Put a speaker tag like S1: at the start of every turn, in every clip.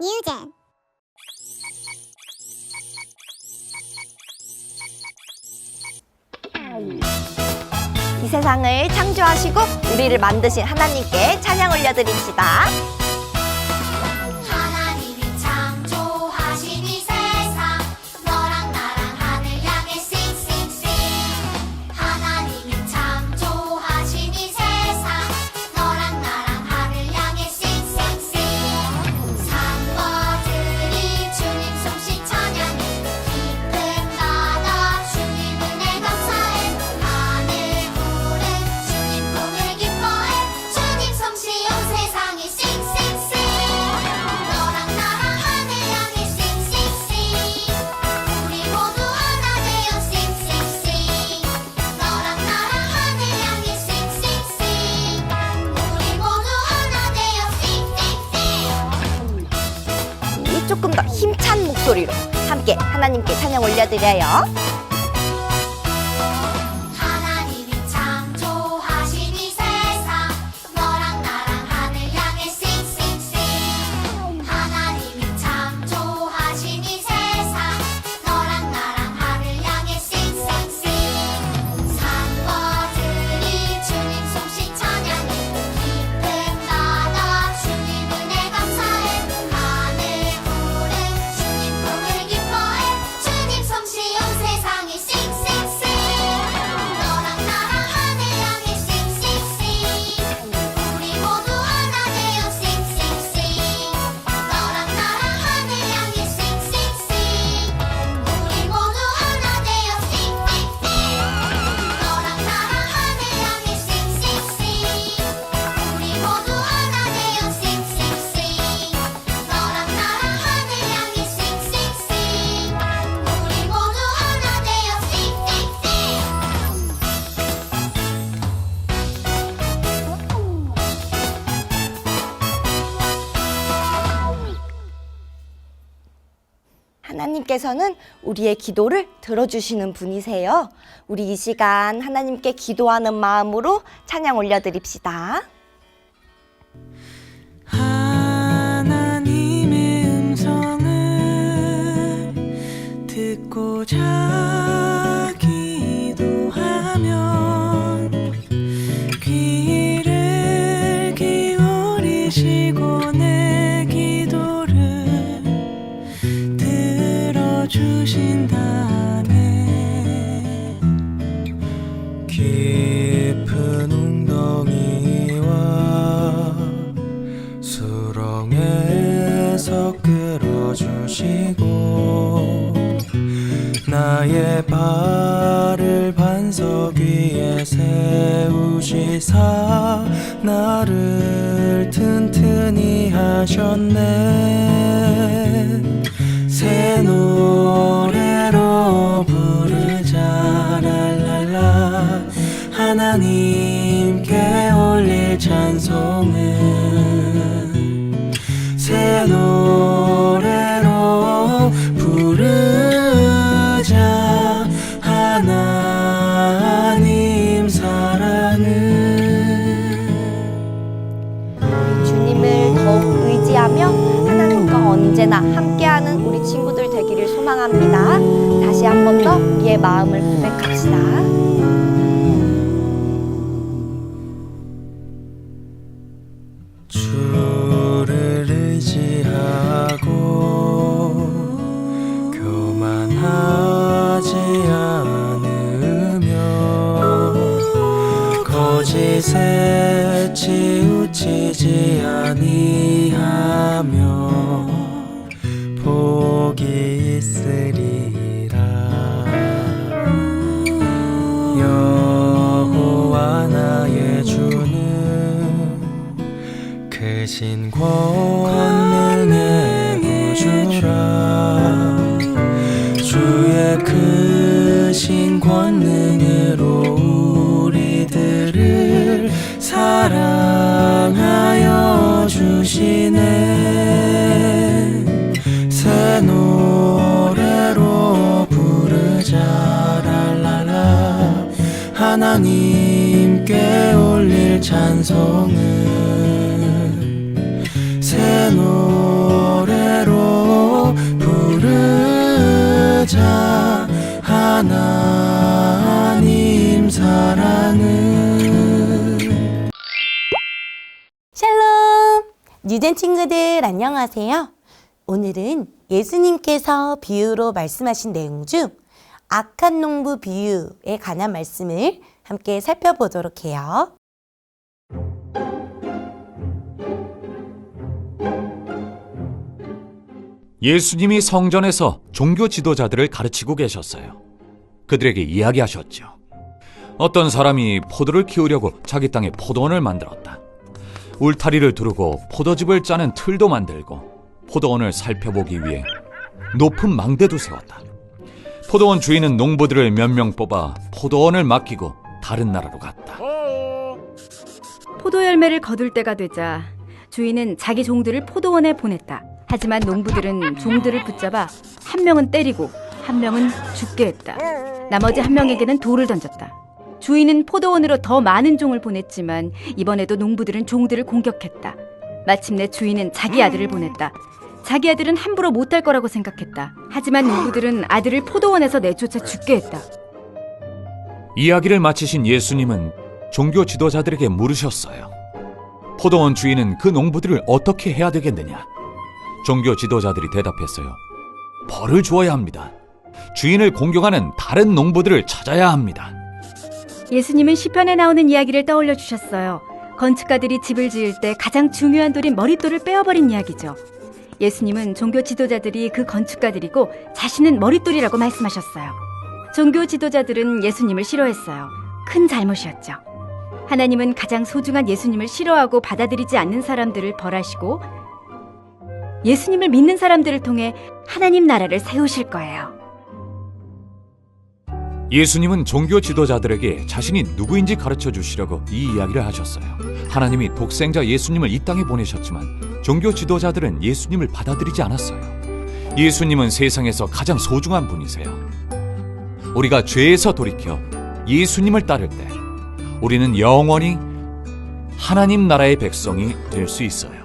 S1: 뉴젠.
S2: 이 세상을 창조하시고 우리를 만드신 하나님께 찬양 올려드립시다.
S3: 하나님이 창조하신 이 세상 너랑 나랑 하늘 향해 싱싱싱 하나님이 창조하신 이 세상 너랑 나랑 하늘 향해 싱싱싱 산과 들이 주님 솜씨 찬양해 깊은 바다 주님 은혜 감사해 하늘 구름 주님 품을 기뻐해 주님 솜씨 온 세상에 싱싱싱 너랑 나랑 하늘 향해 싱싱싱 우리 모두 하나 되어 싱싱싱 너랑 나랑 하늘 향해 싱싱싱 우리 모두 하나 되어 싱싱싱
S2: 조금 더 힘찬 목소리로 함께 하나님께 찬양 올려드려요.
S3: 하나님이 창조하신 이 세상 너랑 나랑 하늘 향해 싱싱싱 하나님이 창조하신 이 세상 너랑 나랑 하늘 향해 싱싱싱 산과 들이 주님 솜씨 찬양해 깊은 바다 주님 은혜 감사해 하늘 구름 주님 품을 기뻐해 주님 솜씨 온 세상에 싱싱싱 너랑 나랑 하늘 향해 싱싱싱 우리 모두 하나 되어 싱싱싱 너랑 나랑 하늘 향해 싱싱싱 우리 모두 하나 되어 싱싱싱 너랑 나랑 하늘 향해 싱싱싱 우리 모두 하나 되어 싱싱싱 너랑 나랑 하늘 향해 싱싱싱 우리 모두 하나 되어
S2: 하나님께서는 우리의 기도를 들어주시는 분이세요. 우리 이 시간 하나님께 기도하는 마음으로 찬양 올려드립시다.
S4: 하나님의 음성을 듣고자 기도하면 귀를 기울이시고 내 기도를 들어주신다네 깊은 웅덩이와 수렁에서 끌어주시고 나의 발을 반석 위에 세우시사 나를 튼튼히 하셨네 새 노래로 부르자 랄랄라 하나님께 올릴 찬송은 새 노래로 부르자 하나님 사랑을
S2: 주님을 더욱 의지하며 하나님과 언제나 함께하는 우리 친구들 되기를 소망합니다. 다시 한 번 더 우리의 마음을 고백합시다.
S4: 주를 의지하고 교만하지 않으며 거짓에 치우치지 아니하며 복이 있으리라 여호와 나의 주는 크신 권능의 구주라 주의 크신 권능으로 우리들을 사랑하여 주시네 새 노래로 부르자 랄랄라 하나님께 올릴 찬송은
S5: 뉴젠 친구들 안녕하세요. 오늘은 예수님께서 비유로 말씀하신 내용 중 악한 농부 비유에 관한 말씀을 함께 살펴보도록 해요.
S6: 예수님이 성전에서 종교 지도자들을 가르치고 계셨어요. 그들에게 이야기하셨죠. 어떤 사람이 포도를 키우려고 자기 땅에 포도원을 만들었다. 울타리를 두르고 포도즙을 짜는 틀도 만들고 포도원을 살펴보기 위해 높은 망대도 세웠다. 포도원 주인은 농부들을 몇 명 뽑아 포도원을 맡기고 다른 나라로 갔다.
S7: 포도 열매를 거둘 때가 되자 주인은 자기 종들을 포도원에 보냈다. 하지만 농부들은 종들을 붙잡아 한 명은 때리고 한 명은 죽게 했다. 나머지 한 명에게는 돌을 던졌다. 주인은 포도원으로 더 많은 종을 보냈지만 이번에도 농부들은 종들을 공격했다. 마침내 주인은 자기 아들을 보냈다. 자기 아들은 함부로 못할 거라고 생각했다. 하지만 농부들은 아들을 포도원에서 내쫓아 죽게 했다.
S6: 이야기를 마치신 예수님은 종교 지도자들에게 물으셨어요. 포도원 주인은 그 농부들을 어떻게 해야 되겠느냐? 종교 지도자들이 대답했어요. 벌을 주어야 합니다. 주인을 공경하는 다른 농부들을 찾아야 합니다.
S7: 예수님은 시편에 나오는 이야기를 떠올려 주셨어요. 건축가들이 집을 지을 때 가장 중요한 돌인 머릿돌을 빼어버린 이야기죠. 예수님은 종교 지도자들이 그 건축가들이고 자신은 머릿돌이라고 말씀하셨어요. 종교 지도자들은 예수님을 싫어했어요. 큰 잘못이었죠. 하나님은 가장 소중한 예수님을 싫어하고 받아들이지 않는 사람들을 벌하시고 예수님을 믿는 사람들을 통해 하나님 나라를 세우실 거예요.
S6: 예수님은 종교 지도자들에게 자신이 누구인지 가르쳐 주시려고 이 이야기를 하셨어요. 하나님이 독생자 예수님을 이 땅에 보내셨지만 종교 지도자들은 예수님을 받아들이지 않았어요. 예수님은 세상에서 가장 소중한 분이세요. 우리가 죄에서 돌이켜 예수님을 따를 때 우리는 영원히 하나님 나라의 백성이 될 수 있어요.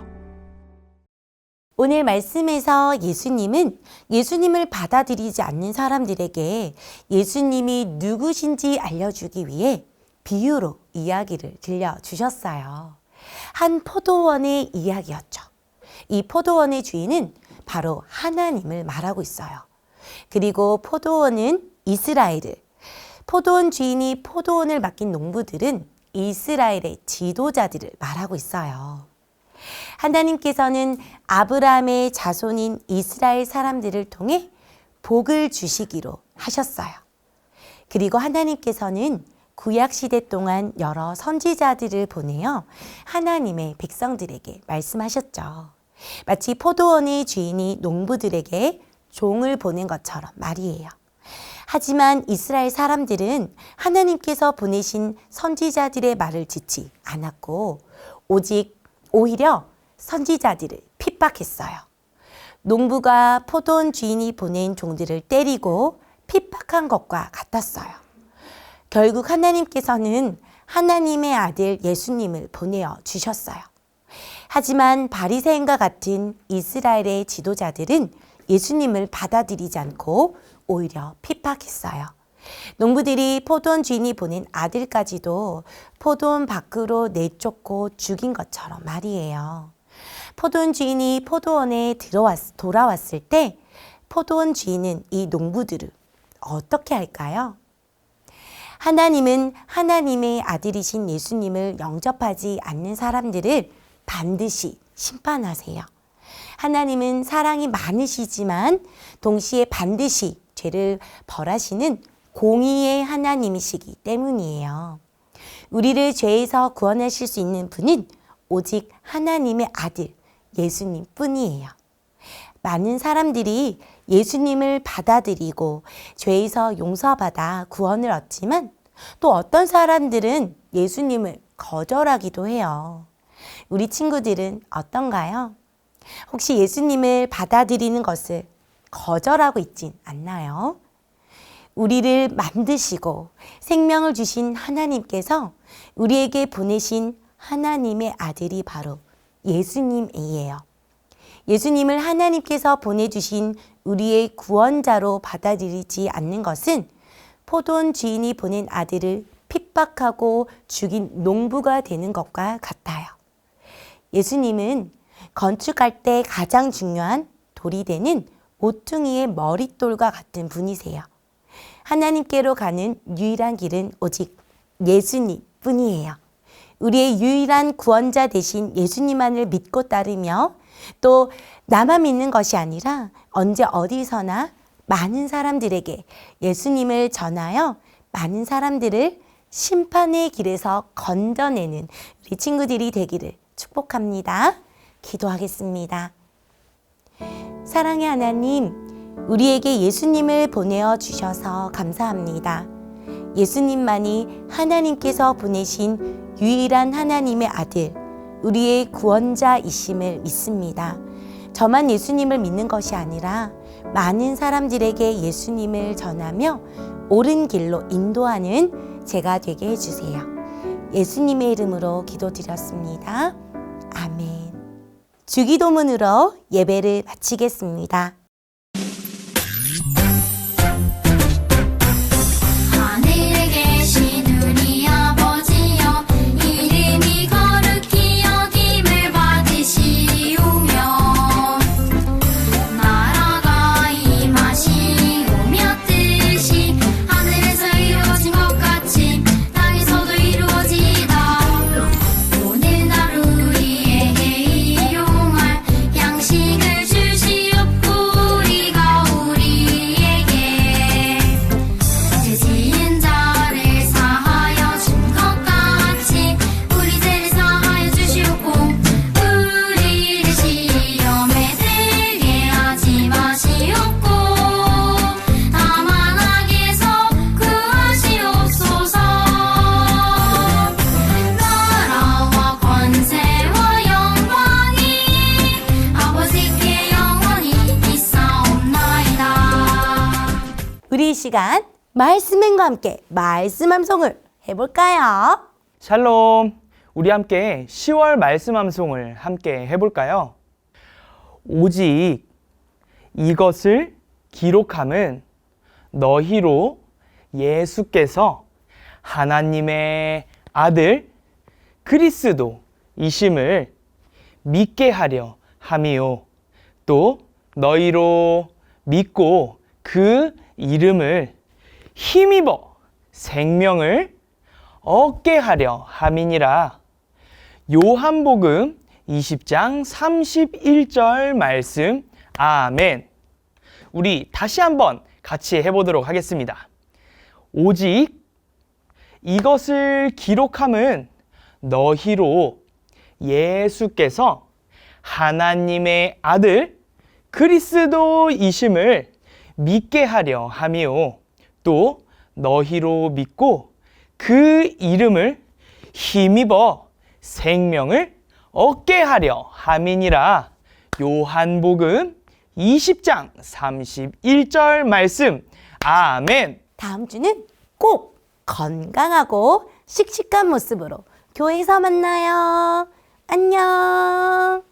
S5: 오늘 말씀에서 예수님은 예수님을 받아들이지 않는 사람들에게 예수님이 누구신지 알려주기 위해 비유로 이야기를 들려주셨어요. 한 포도원의 이야기였죠. 이 포도원의 주인은 바로 하나님을 말하고 있어요. 그리고 포도원은 이스라엘을, 포도원 주인이 포도원을 맡긴 농부들은 이스라엘의 지도자들을 말하고 있어요. 하나님께서는 아브라함의 자손인 이스라엘 사람들을 통해 복을 주시기로 하셨어요. 그리고 하나님께서는 구약시대 동안 여러 선지자들을 보내어 하나님의 백성들에게 말씀하셨죠. 마치 포도원의 주인이 농부들에게 종을 보낸 것처럼 말이에요. 하지만 이스라엘 사람들은 하나님께서 보내신 선지자들의 말을 듣지 않았고 오히려 선지자들을 핍박했어요. 농부가 포도원 주인이 보낸 종들을 때리고 핍박한 것과 같았어요. 결국 하나님께서는 하나님의 아들 예수님을 보내어 주셨어요. 하지만 바리새인과 같은 이스라엘의 지도자들은 예수님을 받아들이지 않고 오히려 핍박했어요. 농부들이 포도원 주인이 보낸 아들까지도 포도원 밖으로 내쫓고 죽인 것처럼 말이에요. 포도원 주인이 포도원에 돌아왔을 때 포도원 주인은 이 농부들을 어떻게 할까요? 하나님은 하나님의 아들이신 예수님을 영접하지 않는 사람들을 반드시 심판하세요. 하나님은 사랑이 많으시지만 동시에 반드시 죄를 벌하시는 공의의 하나님이시기 때문이에요. 우리를 죄에서 구원하실 수 있는 분은 오직 하나님의 아들 예수님 뿐이에요. 많은 사람들이 예수님을 받아들이고 죄에서 용서받아 구원을 얻지만 또 어떤 사람들은 예수님을 거절하기도 해요. 우리 친구들은 어떤가요? 혹시 예수님을 받아들이는 것을 거절하고 있진 않나요? 우리를 만드시고 생명을 주신 하나님께서 우리에게 보내신 하나님의 아들이 바로 예수님이에요. 예수님을 하나님께서 보내주신 우리의 구원자로 받아들이지 않는 것은 포도원 주인이 보낸 아들을 핍박하고 죽인 농부가 되는 것과 같아요. 예수님은 건축할 때 가장 중요한 돌이 되는 모퉁이의 머릿돌과 같은 분이세요. 하나님께로 가는 유일한 길은 오직 예수님 뿐이에요. 우리의 유일한 구원자 되신 예수님만을 믿고 따르며 또 나만 믿는 것이 아니라 언제 어디서나 많은 사람들에게 예수님을 전하여 많은 사람들을 심판의 길에서 건져내는 우리 친구들이 되기를 축복합니다. 기도하겠습니다. 사랑의 하나님, 우리에게 예수님을 보내어 주셔서 감사합니다. 예수님만이 하나님께서 보내신 유일한 하나님의 아들, 우리의 구원자이심을 믿습니다. 저만 예수님을 믿는 것이 아니라 많은 사람들에게 예수님을 전하며 옳은 길로 인도하는 제가 되게 해주세요. 예수님의 이름으로 기도드렸습니다. 아멘. 주기도문으로 예배를 마치겠습니다.
S3: 하늘에 계신 우리 아버지여 이름이 거룩히 여김을 받으시오며 나라가 임하시오며 뜻이 하늘에서 이루어진 것 같이 땅에서도 이루어지이다. 오늘 우리에게 일용할 양식을 주시옵고 우리가 우리에게 죄 지은 자를 사하여 준 것 같이 우리 죄를 사하여 주시옵고 우리를 시험에 들게 하지 마시옵고 다만 악에서 구하시옵소서. 나라와 권세와 영광이 아버지께 영원히 있사옵나이다.
S5: 우리 이 시간 말씀과 함께 말씀 함송을 해볼까요?
S8: 샬롬! 우리 함께 10월 말씀 함송을 함께 해볼까요? 오직 이것을 기록함은 너희로 예수께서 하나님의 아들 그리스도이심을 믿게 하려 함이요. 또 너희로 믿고 그 이름을 힘입어 생명을 얻게 하려 함이니라. 요한복음 20장 31절 말씀. 아멘. 우리 다시 한번 같이 해보도록 하겠습니다. 오직 이것을 기록함은 너희로 예수께서 하나님의 아들 그리스도이심을 믿게 하려 함이요. 또 너희로 믿고 그 이름을 힘입어 생명을 얻게 하려 함이니라. 요한복음 20장 31절 말씀. 아멘.
S5: 다음 주는 꼭 건강하고 씩씩한 모습으로 교회에서 만나요. 안녕.